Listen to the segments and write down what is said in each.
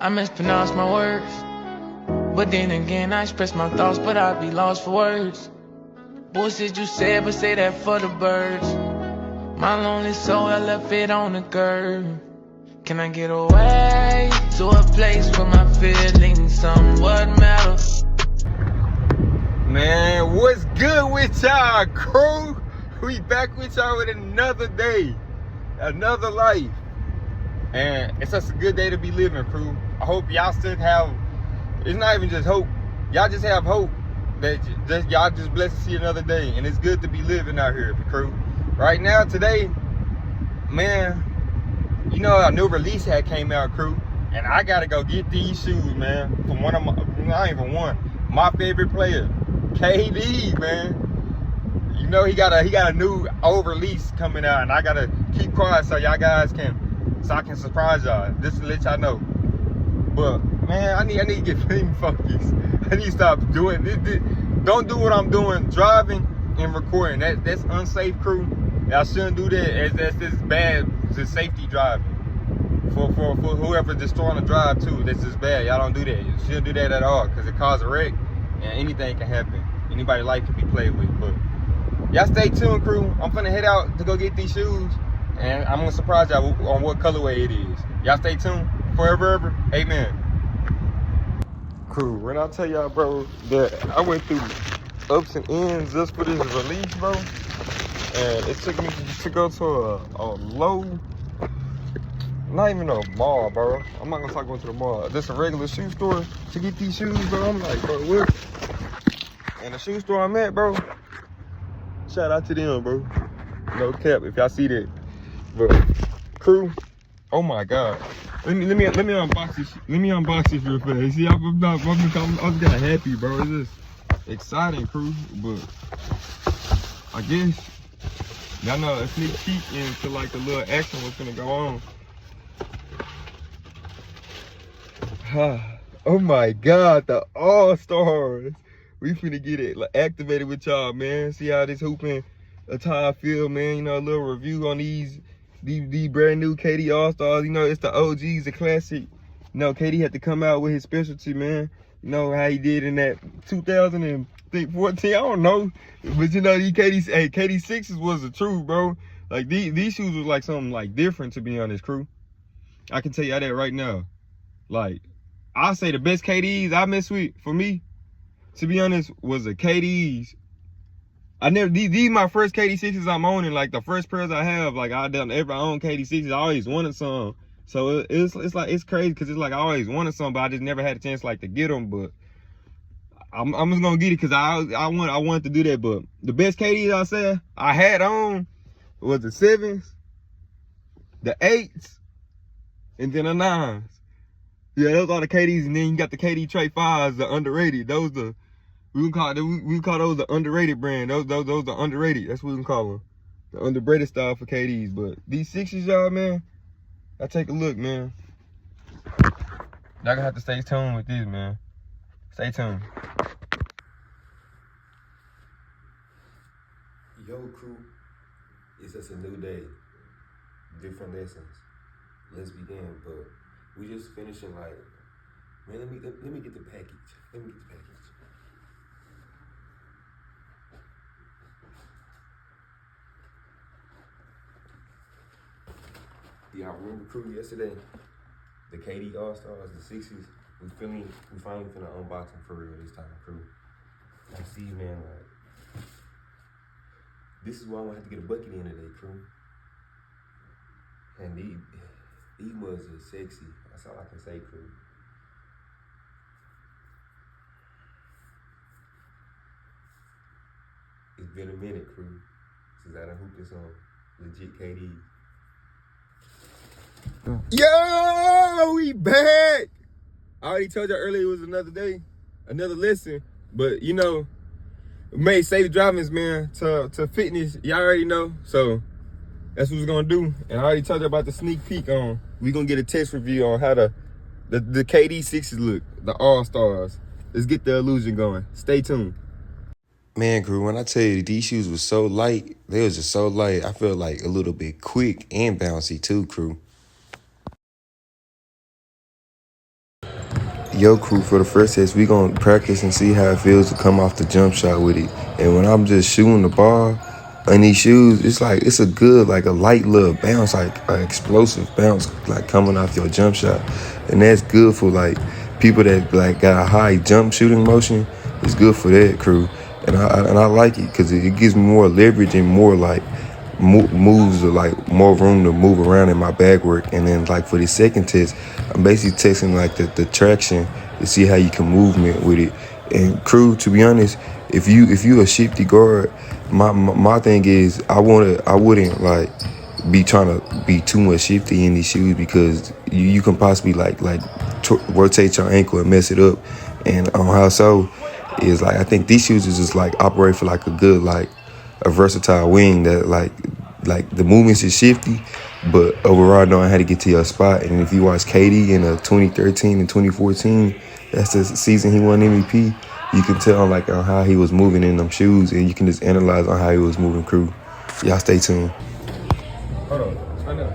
I mispronounce my words, but then again I express my thoughts, but I'd be lost for words. Bullshit you said, but say that for the birds. My lonely soul, I left it on the curb. Can I get away to a place where my feelings somewhat matter? Man, what's good with y'all, crew? We back with y'all with another day, another life. And it's just a good day to be living, crew. I hope y'all still have, it's not even just hope, y'all just have hope that y'all just blessed to see another day. And it's good to be living out here, crew. Right now, today, man, you know, a new release had came out, crew. And I gotta go get these shoes, man, from one of my, not even one, my favorite player, KD, man. You know, he got a new old release coming out, and I gotta keep quiet so y'all guys so I can surprise y'all, just to let y'all know. But man, I need to get film focused. I need to stop doing this. Don't do what I'm doing, driving and recording. That's unsafe, crew. I shouldn't do that. That's bad. It's safety driving. For whoever destroying the drive too, that's just bad. Y'all don't do that. You shouldn't do that at all, because it causes a wreck and anything can happen. Anybody's life can be played with. But y'all stay tuned, crew. I'm finna head out to go get these shoes, and I'm gonna surprise y'all on what colorway it is. Y'all stay tuned. Forever ever, amen. Crew, when I tell y'all, bro, that I went through ups and ends just for this release, bro, and it took me to go to a low, not even a mall, bro. I'm not gonna talk about to the mall. Just a regular shoe store to get these shoes, bro. I'm like, bro, what? And the shoe store I'm at, bro, shout out to them, bro. No cap, if y'all see that. But crew, oh my God. Let me unbox this. Let me unbox this real fast. See, I'm just kind of happy, bro. It's just exciting, crew. But I guess y'all know a sneak peek into like the little action what's gonna go on. Oh my God, the All-Stars. We finna get it activated with y'all, man. See how this hooping attire feel, man. You know, a little review on these brand new KD All-Stars. You know, it's the OGs, the classic. You know, KD had to come out with his specialty, man. You know how he did in that 2014, I don't know. But you know, these KD 6s was the truth, bro. Like these shoes was like something like different, to be honest, crew. I can tell y'all that right now. Like, I'll say the best KDs I mess with, for me, to be honest, was the KDs. These my first KD 6s I'm owning, like the first pairs I have. Like I own KD 6s. I always wanted some. So it's like, it's crazy, because it's like I always wanted some, but I just never had a chance like to get them. But I'm just gonna get it because I wanted to do that. But the best KDs I said I had on was the 7s, the 8s, and then the 9s. Yeah, those are the KDs, and then you got the KD Trey 5s, the underrated. Those we call those the underrated brand. Those are underrated. That's what we can call them, the underrated style for KDs. But these 6s, y'all, man, I take a look, man. Y'all gonna have to stay tuned with this, man. Stay tuned. Yo, crew, it's just a new day, different lessons. Let's begin, but we just finishing like, man, let me get the package. Let me get the package. Y'all remember, crew, yesterday, the KD All-Stars, the 6s, we finally finna unbox them for real this time, crew. I see, man, like, this is why I'm gonna have to get a bucket in today, crew. And these mugs are sexy. That's all I can say, crew. It's been a minute, crew, since I done hooped this on legit KD. Yo, we back. I already told y'all earlier it was another day, another lesson. But you know, we made safe drivings, man, to fitness. Y'all already know. So that's what we're gonna do. And I already told you about the sneak peek on. We're gonna get a test review on how the KD 6s look, the All-Stars. Let's get the illusion going. Stay tuned. Man, crew, when I tell you these shoes were so light, they was just so light. I feel like a little bit quick and bouncy too, crew. yo, crew, for the first test, we gonna practice and see how it feels to come off the jump shot with it. And when I'm just shooting the ball in these shoes, it's a good, like a light little bounce, like an explosive bounce, like coming off your jump shot. And that's good for like people that like got a high jump shooting motion. It's good for that, crew. And I like it because it gives me more leverage and more like moves, or like more room to move around in my bag work. And then like for the second test, I'm basically testing like the traction to see how you can movement with it. And crew, to be honest, if you a shifty guard, my thing is I wouldn't like be trying to be too much shifty in these shoes, because you can possibly like rotate your ankle and mess it up. And how so is like I think these shoes is just like operate for like a good, like a versatile wing that like the movements is shifty, but overall knowing how to get to your spot. And if you watch KD in 2013 and 2014, that's the season he won MVP. You can tell like on how he was moving in them shoes, and you can just analyze on how he was moving, crew. Y'all stay tuned. Hold on. I know.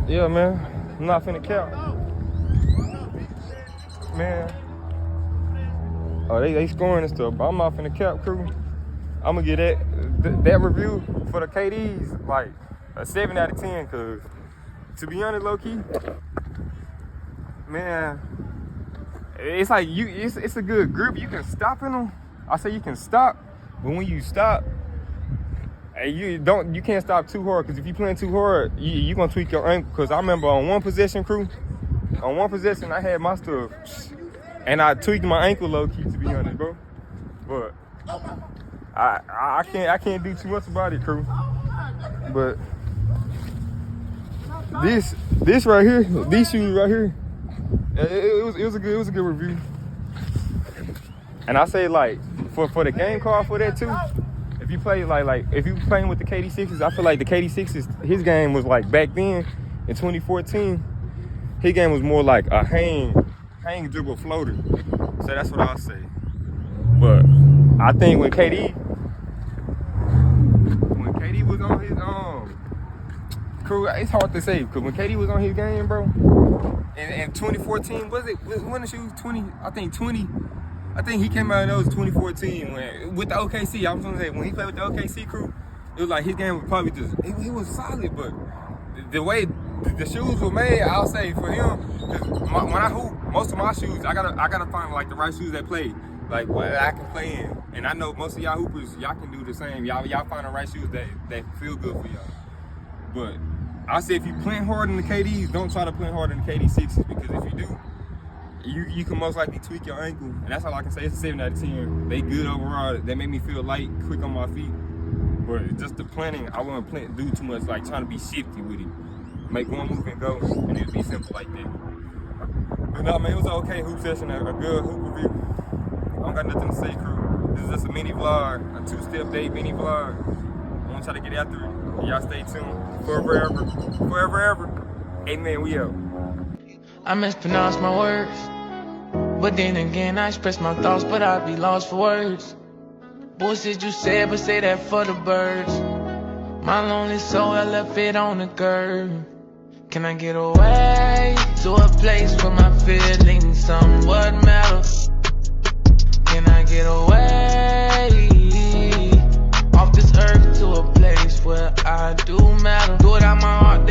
Yeah, man. I'm not finna cap. Man. Oh, they scoring and stuff, but I'm not finna cap, crew. I'm gonna get that review for the KDs like a 7 out of 10, cause to be honest, low key, man, it's like it's a good grip. You can stop in them. I say you can stop, but when you stop, you can't stop too hard, cause if you playing too hard, you gonna tweak your ankle. Cause I remember on one possession, crew, I had my stuff, and I tweaked my ankle low key, to be honest, bro. But I can't do too much about it, crew. But this right here, these shoes right here, it was a good review. And I say like for the game card for that too. If you play like if you playing with the KD6s, I feel like the KD6s, his game was like back then in 2014. His game was more like a hang dribble floater. So that's what I'll say. But I think when KD was on his crew, it's hard to say, because when KD was on his game, bro, in 2014, when the shoes 20, I think he came out in those 2014 with the OKC. I was gonna say when he played with the OKC crew, it was like his game was probably just he was solid, but the way the shoes were made, I'll say for him, when I hoop, most of my shoes, I gotta find like the right shoes that play. Like what I can play in, and I know most of y'all hoopers, y'all can do the same. Y'all find the right shoes that feel good for y'all. But I say if you playing hard in the KDs, don't try to play hard in the KD6s, because if you do, you can most likely tweak your ankle, and that's all I can say. It's a 7 out of 10. They good overall. They make me feel light, quick on my feet. But just the planning, I wouldn't do too much, like trying to be shifty with it. Make one move and go, and it'll be simple like that. But no, man, it was an okay hoop session, a good hoop review. I don't got nothing to say, crew. This is just a mini vlog, a 2-step day mini vlog. I want y'all to get after it. Y'all stay tuned. Forever ever. Amen, we out. I mispronounce my words, but then again I express my thoughts, but I be lost for words. Bullshit you said, but say that for the birds. My lonely soul, I left it on the curb. Can I get away to a place where my feelings somewhat matter? Can I get away off this earth to a place where I do matter? Do it out my heart.